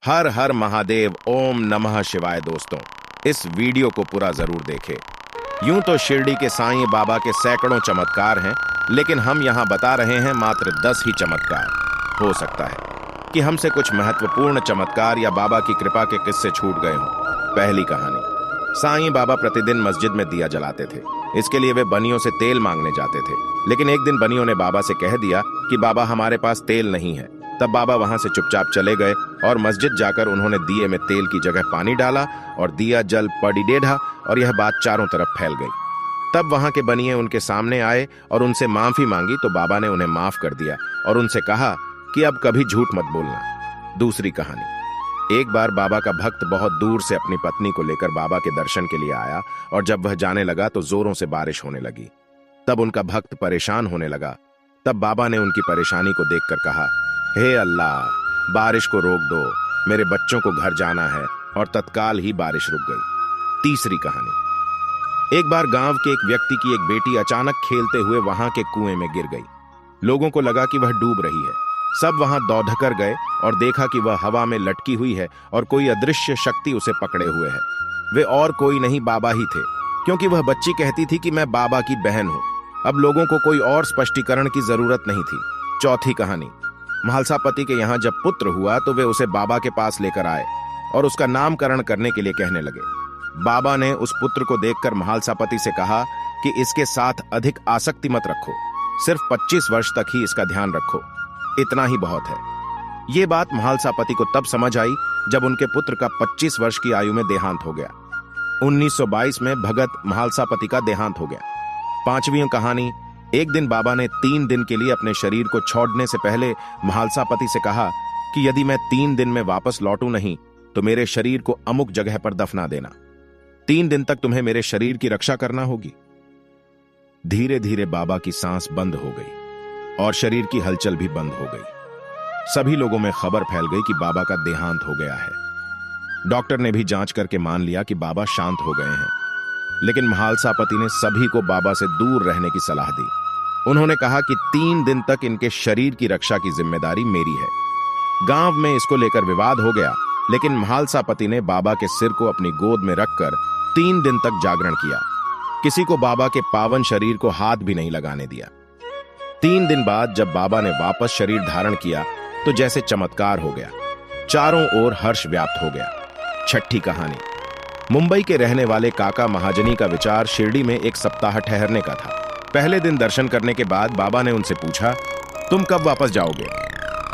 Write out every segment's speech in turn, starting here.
हर हर महादेव, ओम नमः शिवाय। दोस्तों, इस वीडियो को पूरा जरूर देखें। यूं तो शिरडी के साईं बाबा के सैकड़ों चमत्कार हैं, लेकिन हम यहां बता रहे हैं मात्र 10 ही चमत्कार। हो सकता है कि हमसे कुछ महत्वपूर्ण चमत्कार या बाबा की कृपा के किस्से छूट गए हों। पहली कहानी। साईं बाबा प्रतिदिन मस्जिद में दिया जलाते थे। इसके लिए वे बनियों से तेल मांगने जाते थे, लेकिन एक दिन बनियों ने बाबा से कह दिया कि बाबा, हमारे पास तेल नहीं है। तब बाबा वहां से चुपचाप चले गए और मस्जिद जाकर उन्होंने दिए में तेल की जगह पानी डाला और दिया जल पड़ी डेढ़ा, और यह बात चारों तरफ फैल गई। तब वहां के बनिए उनके सामने आए और उनसे माफी मांगी, तो बाबा ने उन्हें माफ कर दिया और उनसे कहा कि अब कभी झूठ मत बोलना। दूसरी कहानी। एक बार बाबा का भक्त बहुत दूर से अपनी पत्नी को लेकर बाबा के दर्शन के लिए आया, और जब वह जाने लगा तो जोरों से बारिश होने लगी। तब उनका भक्त परेशान होने लगा। तब बाबा ने उनकी परेशानी को देखकर कहा, हे अल्लाह, बारिश को रोक दो, मेरे बच्चों को घर जाना है। और तत्काल ही बारिश रुक गई। तीसरी कहानी। एक बार गांव के एक व्यक्ति की एक बेटी अचानक खेलते हुए वहां के कुएं में गिर गई। लोगों को लगा कि वह डूब रही है। सब वहां दौड़कर गए और देखा कि वह हवा में लटकी हुई है और कोई अदृश्य शक्ति उसे पकड़े हुए है। वे और कोई नहीं, बाबा ही थे, क्योंकि वह बच्ची कहती थी कि मैं बाबा की बहन हूं। अब लोगों को कोई और स्पष्टीकरण की जरूरत नहीं थी। चौथी कहानी। महालसापति के यहाँ जब पुत्र हुआ तो वे उसे बाबा के पास लेकर आए और उसका नामकरण करने के लिए कहने लगे। बाबा ने उस पुत्र को देखकर महालसापति से कहा कि इसके साथ अधिक आसक्ति मत रखो, सिर्फ 25 वर्ष तक ही इसका ध्यान रखो, इतना ही बहुत है। ये बात महालसापति को तब समझ आई जब उनके पुत्र का 25 वर्ष की आयु में देहांत हो गया। 1922 में भगत महालसापति का देहांत हो गया। पांचवी कहानी। एक दिन बाबा ने 3 दिन के लिए अपने शरीर को छोड़ने से पहले महालसापति से कहा कि यदि मैं 3 दिन में वापस लौटूं नहीं तो मेरे शरीर को अमुक जगह पर दफना देना। 3 दिन तक तुम्हें मेरे शरीर की रक्षा करना होगी। धीरे धीरे बाबा की सांस बंद हो गई और शरीर की हलचल भी बंद हो गई। सभी लोगों में खबर फैल गई कि बाबा का देहांत हो गया है। डॉक्टर ने भी जांच करके मान लिया कि बाबा शांत हो गए हैं, लेकिन महालसापति ने सभी को बाबा से दूर रहने की सलाह दी। उन्होंने कहा कि 3 दिन तक इनके शरीर की रक्षा की जिम्मेदारी मेरी है। गांव में इसको लेकर विवाद हो गया, लेकिन महालसापति ने बाबा के सिर को अपनी गोद में रखकर 3 दिन तक जागरण किया। किसी को बाबा के पावन शरीर को हाथ भी नहीं लगाने दिया। 3 दिन बाद जब बाबा ने वापस शरीर धारण किया तो जैसे चमत्कार हो गया। चारों ओर हर्ष व्याप्त हो गया। छठी कहानी। मुंबई के रहने वाले काका महाजनी का विचार शिरडी में एक सप्ताह ठहरने का था। पहले दिन दर्शन करने के बाद बाबा ने उनसे पूछा, तुम कब वापस जाओगे?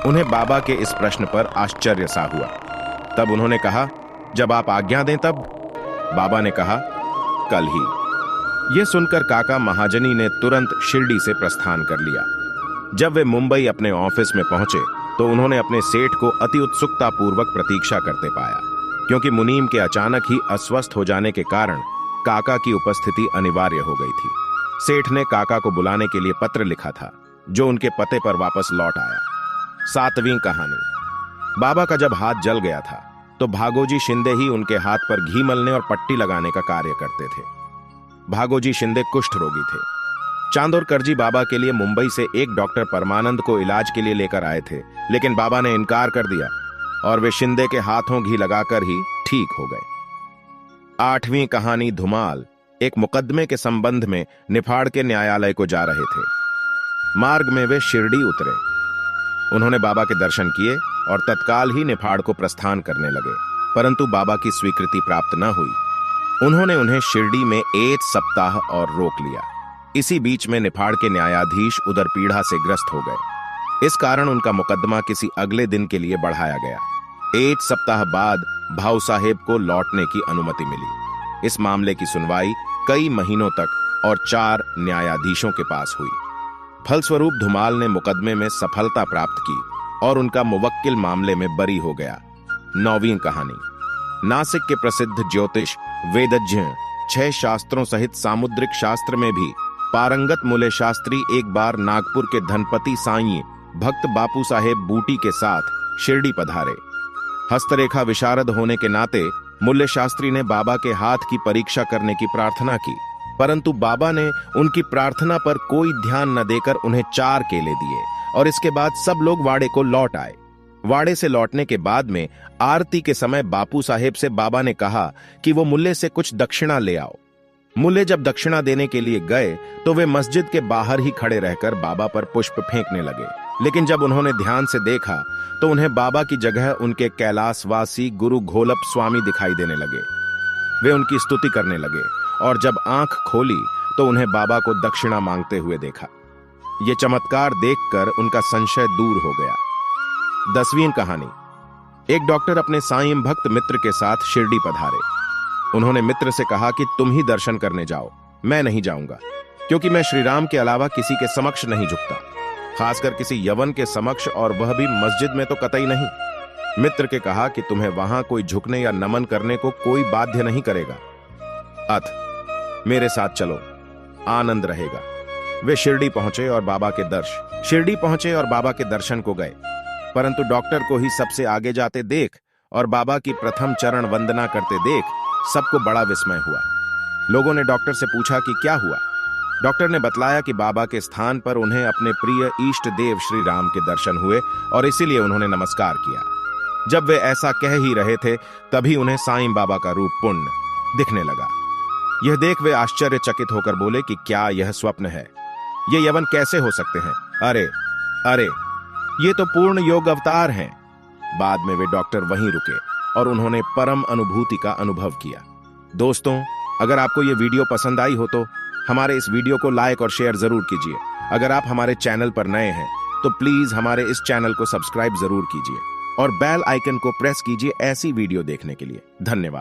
उन्हें बाबा के इस प्रश्न पर आश्चर्य सा हुआ। तब उन्होंने कहा, जब आप आज्ञा दें तब। बाबा ने कहा, कल ही। यह सुनकर काका महाजनी ने तुरंत शिरडी से प्रस्थान कर लिया। जब वे मुंबई अपने ऑफिस में पहुंचे तो उन्होंने अपने सेठ को अति उत्सुकता पूर्वक प्रतीक्षा करते पाया, क्योंकि मुनीम के अचानक ही अस्वस्थ हो जाने के कारण काका की उपस्थिति अनिवार्य हो गई थी। सेठ ने काका को बुलाने के लिए पत्र लिखा था, जो उनके पते पर वापस लौट आया। 7वीं कहानी। बाबा का जब हाथ जल गया था तो भागोजी शिंदे ही उनके हाथ पर घी मलने और पट्टी लगाने का कार्य करते थे। भागोजी शिंदे कुष्ठ रोगी थे। चांदोरकर जी बाबा के लिए मुंबई से एक डॉक्टर परमानंद को इलाज के लिए लेकर आए थे, लेकिन बाबा ने इनकार कर दिया और वे शिंदे के हाथों घी लगाकर ही ठीक हो गए। 8वीं कहानी। धुमाल। एक मुकदमे के संबंध में निफाड़ के न्यायालय को जा रहे थे। मार्ग में वे शिरडी उतरे। उन्होंने बाबा के दर्शन किए और तत्काल ही निफाड़ को प्रस्थान करने लगे, परंतु बाबा की स्वीकृति प्राप्त न हुई। उन्होंने उन्हें शिरडी में 1 सप्ताह और रोक लिया। इसी बीच में निफाड़ के न्यायाधीश उदर पीड़ा से ग्रस्त हो गए। इस कारण उनका मुकदमा किसी अगले दिन के लिए बढ़ाया गया। 1 सप्ताह बाद भाऊ साहेब को लौटने की अनुमति मिली। इस मामले की सुनवाई कई महीनों तक और 4 न्यायाधीशों के पास हुई। फलस्वरूप धुमाल ने मुकदमे में सफलता प्राप्त की और उनका मुवक्किल मामले में बरी हो गया। 9वीं कहानी। नासिक के प्रसिद्ध ज्योतिष वेदज्ञ 6 शास्त्रों सहित सामुद्रिक शास्त्र में भी पारंगत मूल्य शास्त्री एक बार नागपुर के धनपति साईं भक्त बापू साहेब बूटी के साथ शिरडी पधारे। हस्तरेखा विशारद होने के नाते मूल्य शास्त्री ने बाबा के हाथ की परीक्षा करने की प्रार्थना की, परंतु बाबा ने उनकी प्रार्थना पर कोई ध्यान न देकर उन्हें 4 केले दिए और इसके बाद सब लोग वाड़े को लौट आए। वाड़े से लौटने के बाद में आरती के समय बापू साहेब से बाबा ने कहा कि वो मुल्ले से कुछ दक्षिणा ले आओ। मुल्ले जब दक्षिणा देने के लिए गए तो वे मस्जिद के बाहर ही खड़े रहकर बाबा पर पुष्प फेंकने लगे, लेकिन जब उन्होंने ध्यान से देखा तो उन्हें बाबा की जगह उनके कैलाशवासी गुरु घोलप स्वामी दिखाई देने लगे। वे उनकी स्तुति करने लगे और जब आंख खोली तो उन्हें बाबा को दक्षिणा मांगते हुए देखा। ये चमत्कार देखकर उनका संशय दूर हो गया। 10वीं कहानी। एक डॉक्टर अपने साईं भक्त मित्र के साथ शिरडी पधारे। उन्होंने मित्र से कहा कि तुम ही दर्शन करने जाओ, मैं नहीं जाऊंगा, क्योंकि मैं श्री राम के अलावा किसी के समक्ष नहीं झुकता, खासकर किसी यवन के समक्ष, और वह भी मस्जिद में तो कतई नहीं। मित्र के कहा कि तुम्हें वहां कोई झुकने या नमन करने को कोई बाध्य नहीं करेगा, अथ मेरे साथ चलो, आनंद रहेगा। वे शिरडी पहुंचे और बाबा के दर्शन को गए, परंतु डॉक्टर को ही सबसे आगे जाते देख और बाबा की प्रथम चरण वंदना करते देख सबको बड़ा विस्मय हुआ। लोगों ने डॉक्टर से पूछा कि क्या हुआ। डॉक्टर ने बतलाया कि बाबा के स्थान पर उन्हें अपने प्रिय इष्ट देव श्री राम के दर्शन हुए और इसीलिए उन्होंने नमस्कार किया। जब वे ऐसा कह ही रहे थे तभी उन्हें साईं बाबा का रूप पूर्ण दिखने लगा। यह देख वे आश्चर्यचकित होकर बोले कि क्या यह स्वप्न है? ये यवन कैसे हो सकते हैं? अरे अरे, ये तो पूर्ण योग अवतार हैं। बाद में वे डॉक्टर वहीं रुके और उन्होंने परम अनुभूति का अनुभव किया। दोस्तों, अगर आपको ये वीडियो पसंद आई हो तो हमारे इस वीडियो को लाइक और शेयर जरूर कीजिए। अगर आप हमारे चैनल पर नए हैं तो प्लीज हमारे इस चैनल को सब्सक्राइब जरूर कीजिए और बेल आइकन को प्रेस कीजिए ऐसी वीडियो देखने के लिए। धन्यवाद।